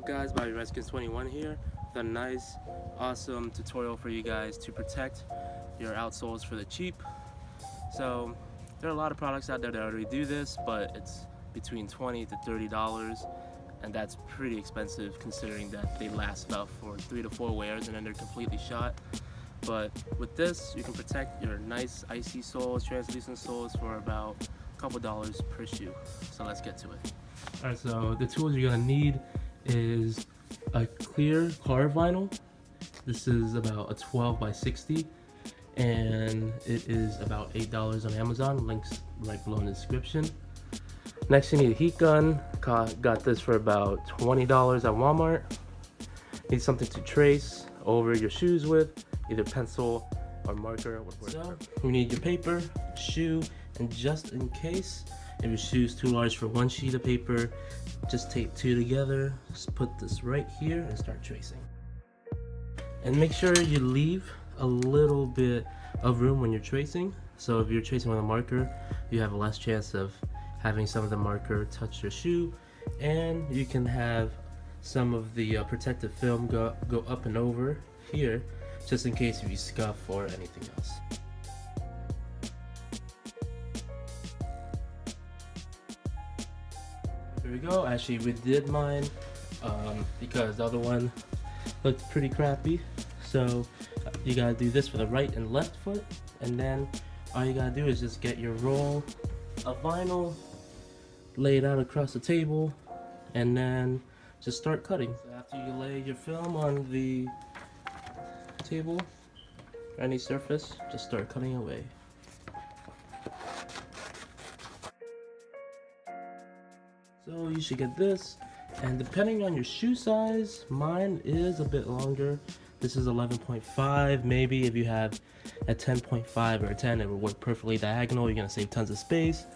guys, Bobby Redskins21 here with a nice, awesome tutorial for you guys to protect your outsoles for the cheap. So there are a lot of products out there that already do this, but it's between $20 to $30, and that's pretty expensive considering that they last about for 3 to 4 wears and then they're completely shot. But with this, you can protect your nice icy soles, translucent soles for about a couple dollars per shoe. So let's get to it. Alright, so the tools you're gonna need is a clear car vinyl. This is about a 12 by 60 and it is about $8 on Amazon. Links right below in the description. Next you need a heat gun. Got this for about $20 at Walmart. Need something to trace over your shoes with, either pencil or marker would work. So you need your paper, shoe, and just in case if your shoe is too large for one sheet of paper, just tape 2 together. Just put this right here and start tracing. And make sure you leave a little bit of room when you're tracing. So if you're tracing with a marker, you have less chance of having some of the marker touch your shoe, and you can have some of the protective film go up and over here, just in case if you scuff or anything else. Here we go. Actually, we did mine because the other one looked pretty crappy. So you gotta do this for the right and left foot, and then all you gotta do is just get your roll of vinyl, lay it out across the table, and then just start cutting. So after you lay your film on the table, any surface, just start cutting away. So you should get this, and depending on your shoe size, mine is a bit longer. This is 11.5. Maybe if you have a 10.5 or a 10, it would work perfectly diagonal. You're gonna save tons of space.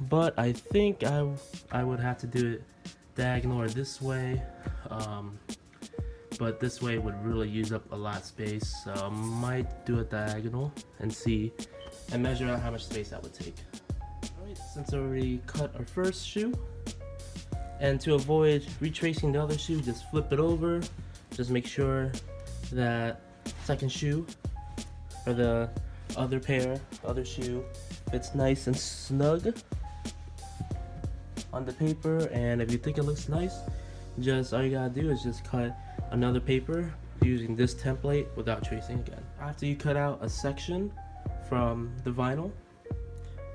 But I think I would have to do it diagonal or this way. But this way would really use up a lot of space. So I might do it diagonal and see and measure out how much space that would take. Alright, since I already cut our first shoe, and to avoid retracing the other shoe, just flip it over. Just make sure that second shoe or the other shoe fits nice and snug on the paper. And if you think it looks nice, just all you gotta do is just cut another paper using this template without tracing again. After you cut out a section from the vinyl,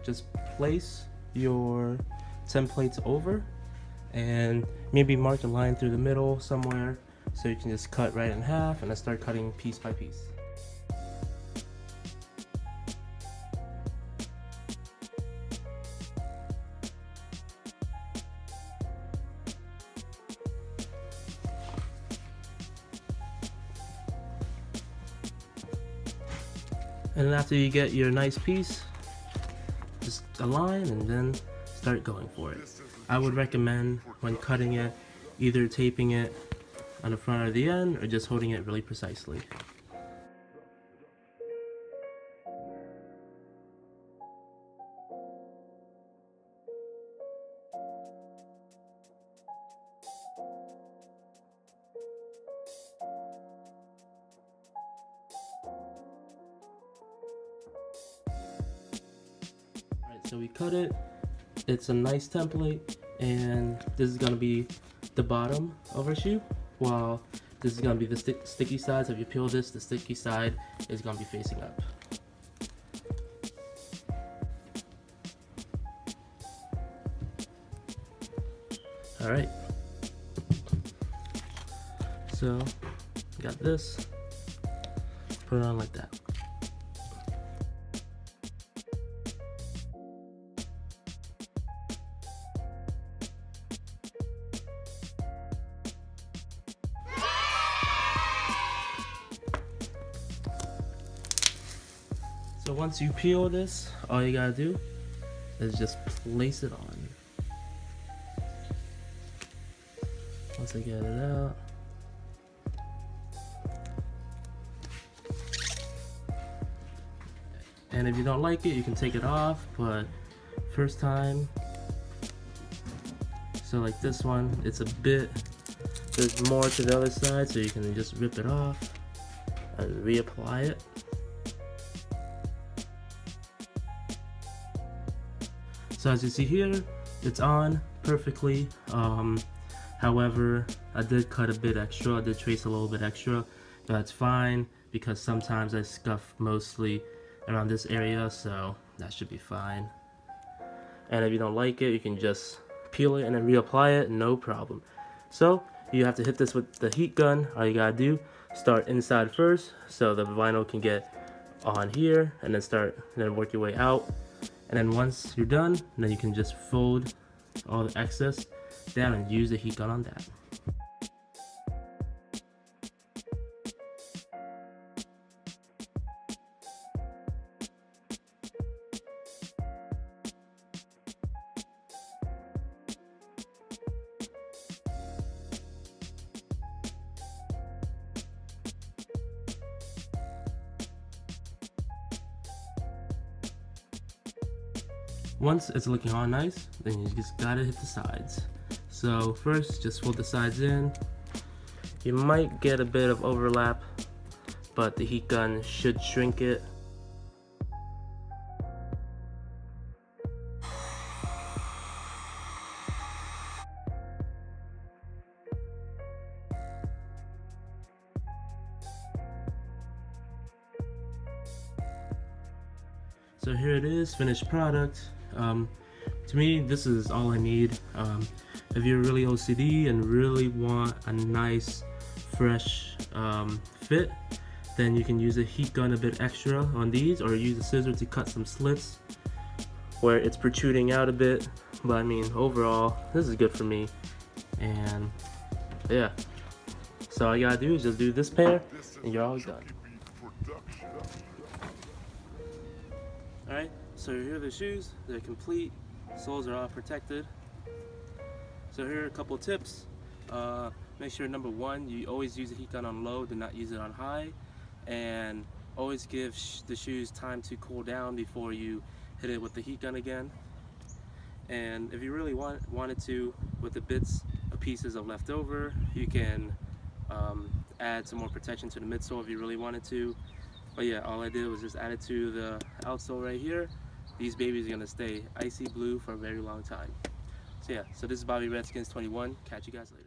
just place your templates over and maybe mark a line through the middle somewhere so you can just cut right in half and then start cutting piece by piece. And then after you get your nice piece, just align and then start going for it. I would recommend when cutting it, either taping it on the front or the end, or just holding it really precisely. Alright, so we cut it. It's a nice template, and this is gonna be the bottom of our shoe, while this is gonna be the sticky side. So if you peel this, the sticky side is gonna be facing up. All right. So got this. Put it on like that. So once you peel this, all you gotta do is just place it on. Once I get it out, and if you don't like it, you can take it off, but first time, so like this one, it's a bit There's more to the other side, so you can just rip it off and reapply it. So as you see here, it's on perfectly. However, I did cut a bit extra. I did trace a little bit extra, but that's fine because sometimes I scuff mostly around this area, so that should be fine. And if you don't like it, you can just peel it and then reapply it, no problem. So you have to hit this with the heat gun. All you gotta do, start inside first so the vinyl can get on here, and then work your way out. And then once you're done, then you can just fold all the excess down and use the heat gun on that. Once it's looking all nice, then you just gotta hit the sides. So first, just fold the sides in. You might get a bit of overlap, but the heat gun should shrink it. So here it is, finished product. To me, this is all I need. If you're really OCD and really want a nice, fresh fit, then you can use a heat gun a bit extra on these, or use a scissor to cut some slits where it's protruding out a bit. But I mean, overall, this is good for me. And yeah, so all you gotta do is just do this pair, and you're all done. Alright, so here are the shoes. They're complete. Soles are all protected. So here are a couple tips. Make sure, number one, you always use the heat gun on low, do not use it on high. And always give the shoes time to cool down before you hit it with the heat gun again. And if you really wanted to, with the bits of pieces of leftover, you can add some more protection to the midsole if you really wanted to. But yeah, all I did was just add it to the outsole right here. These babies are gonna stay icy blue for a very long time. So yeah, so this is Bobby Redskins 21. Catch you guys later.